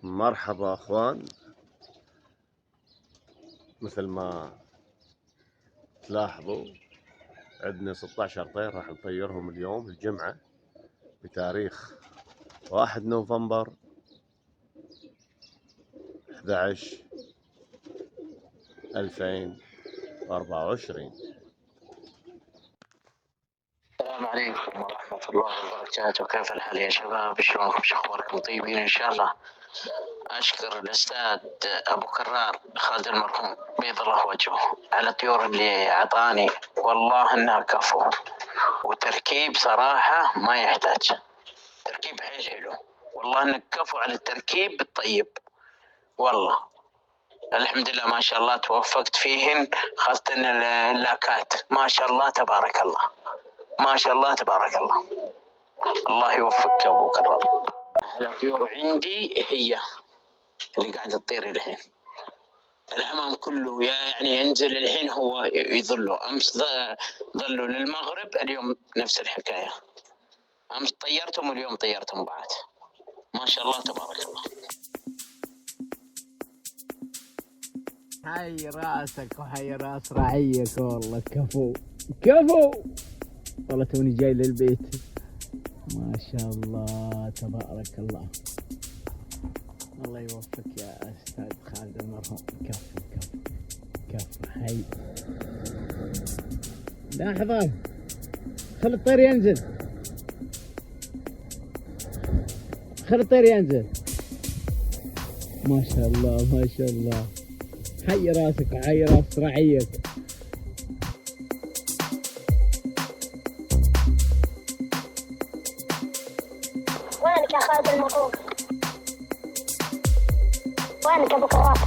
مرحبا اخوان، مثل ما تلاحظوا عندنا 16 طير راح نطيرهم اليوم الجمعة بتاريخ 1 نوفمبر 11 2024. السلام عليكم ورحمة الله وبركاته. كيف الحال يا شباب؟ شلونكم؟ شو اخباركم؟ طيبين ان شاء الله. اشكر الاستاذ ابو كرار خالد المرحوم بيض الله وجهه على الطيور اللي اعطاني، والله انها كفو وتركيب صراحة ما يحتاج تركيب حلو، والله انك كفو على التركيب الطيب. والله الحمد لله ما شاء الله توفقت فيهن، خاصة اللاكات ما شاء الله تبارك الله، ما شاء الله تبارك الله. الله يوفقك يا ابو كرار. احلى طيور عندي هي اللي قاعده تطير الحين. الحمام كله يعني ينزل الحين هو يظلوا، امس ظلوا للمغرب، اليوم نفس الحكايه، امس طيرتهم واليوم طيرتهم بعد، ما شاء الله تبارك الله. حي راسك وحي راس رعيك، والله كفو كفو، والله توني جاي للبيت ما شاء الله تبارك الله. الله يوفقك يا استاذ خالد المرحوم، كفو كفو كفو حي. لحظة خل الطير ينزل، خل الطير ينزل، ما شاء الله ما شاء الله. حي راسك وحي راس رعيك. وينك يا خالد المرحوم؟ وينك يا ابو كرار؟